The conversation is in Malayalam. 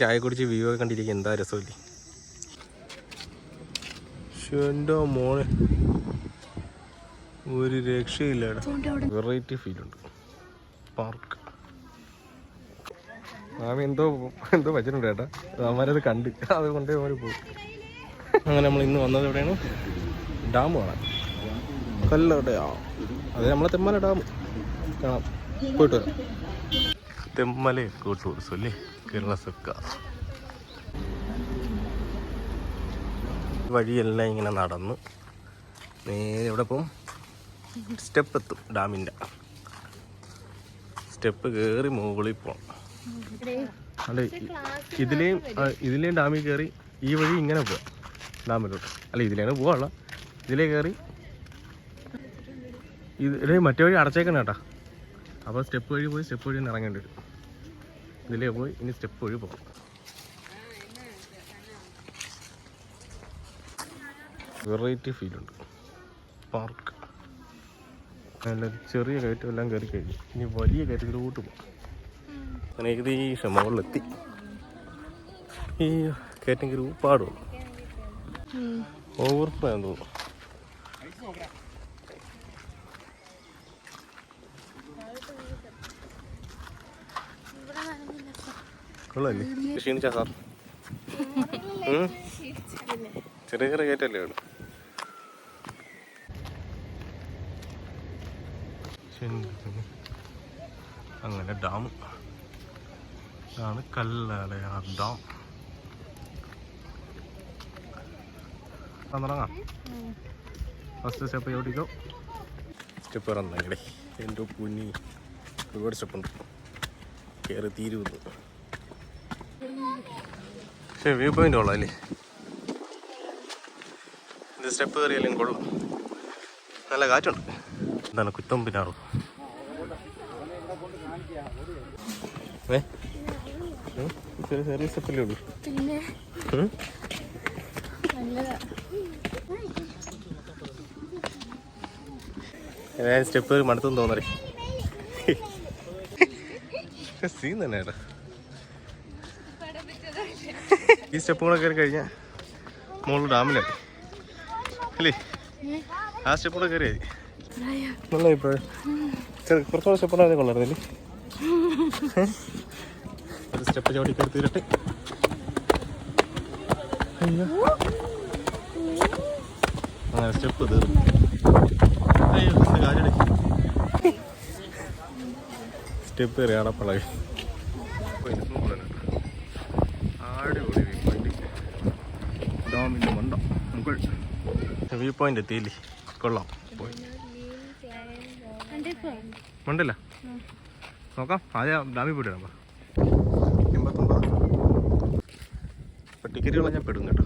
ചായ കുടിച്ച് വ്യൂ ഒക്കെ കണ്ടിരിക്കുക എന്താ രസമില്ലേ. എൻ്റെ മോനെ ഒരു രക്ഷയില്ല. വെറൈറ്റി ഫീലുണ്ട്. പാർക്ക് മാമി എന്തോ വെച്ചിട്ടുണ്ട് ചേട്ടാ. അവന്മാരത് കണ്ട് അതുകൊണ്ടേ അവര് പോകും. അങ്ങനെ നമ്മൾ ഇന്ന് വന്നത് എവിടെയാണ്? ഡാം കാണാൻ. കല്ലടയാ. അത് നമ്മളെ തെമ്മല ഡാം കാണാം. പോയിട്ട് വരാം. തെമ്മല ടൂറിസം അല്ലേ, കേരള സർക്കാർ. വഴിയെല്ലാം ഇങ്ങനെ നടന്ന് നേരെ എവിടെ പോകും? സ്റ്റെപ്പ് എത്തും. ഡാമിൻ്റെ സ്റ്റെപ്പ് കയറി മുകളിൽ പോകണം. അല്ലെ ഇതിലേയും ഡാമിൽ കയറി ഈ വഴി ഇങ്ങനെ പോവാം ഡാമിലോട്ട്. അല്ല ഇതിലാണ് പോവാനുള്ള. ഇതിലേ കയറി ഇതിലേ മറ്റേ വഴി അടച്ചേക്കണം കേട്ടാ. അപ്പോൾ സ്റ്റെപ്പ് വഴി പോയി സ്റ്റെപ്പ് വഴി ഇറങ്ങേണ്ടി വരും. ഇതിലേ പോയി ഇനി സ്റ്റെപ്പ് വഴി പോകാം. വെറൈറ്റി ഫീലുണ്ട്. പാർക്ക് നല്ല ചെറിയ കയറ്റം എല്ലാം കയറി കഴിഞ്ഞു. ഇനി വലിയ കയറ്റത്തിലോട്ട് പോകും. അങ്ങനെ ഏകദേശം മുകളിലെത്തി. ഈ കയറ്റം കയറി പാടും ഓവർഫ്ലോ ആണെന്ന് തോന്നുന്നു. കൊള്ളല്ലേ? ക്ഷീണിച്ചാ സാർ? ചെറിയ ചെറിയ കയറ്റല്ലേ ഉള്ളു. അങ്ങനെ ഡാം ഇതാണ് കല്ലടയാർ ഡാം. തുടങ്ങാം. ഫസ്റ്റ് സ്റ്റെപ്പ് ചോട്ടിക്കോ. സ്റ്റെപ്പ് ഇറങ്ങി. എൻ്റെ കുഞ്ഞി ഒരുപാട് സ്റ്റെപ്പുണ്ട്. കയറി തീരുന്നു. പക്ഷേ വ്യൂ പോയിന്റ് കൊള്ളാം അല്ലേ? ഇത് സ്റ്റെപ്പ് കയറിയാലും കൊള്ളാം. നല്ല കാറ്റുണ്ട്. എന്താണ് കുത്തമ്പിനാറോ? ചെറിയ സ്റ്റെപ്പല്ലേ ഉള്ളൂ. സ്റ്റെപ്പ് മടുത്തെന്ന് തോന്നറേ. സീൻ തന്നെ ഏട്ടാ. ഈ സ്റ്റെപ്പ് കൂടെ കയറി കഴിഞ്ഞാൽ മുകളിൽ ഡാമിലല്ലേ അല്ലേ? ആ സ്റ്റെപ്പ് കൂടെ കയറിയായി. നല്ല അഭിപ്രായം. കുറച്ചുകൂടെ സ്റ്റെപ്പ് ഉണ്ടായിരുന്നേ കൊള്ളായിരുന്നല്ലേ? ഒരു സ്റ്റെപ്പ് ചവിട്ടി കയറി തീരട്ടെ. അയ്യോ അങ്ങനെ സ്റ്റെപ്പ് തീർന്നു. അയ്യോ കാര്യം സ്റ്റെപ്പ് കയറി ആടപ്പളകി. അടിപൊളി വ്യൂ പോയിന്റ്. ഡാമിൻ്റെ മണ്ട മുകൾ വ്യൂ പോയിന്റ് എത്തിയില്ലേ? കൊള്ളാം. പോയി ഉണ്ടല്ല നോക്കാം. ആദ്യം ഡാമിൽ പോയിട്ട് വരാം. 89. ഇപ്പം ടിക്കറ്റുകളെ ഞാൻ പെടും കേട്ടോ.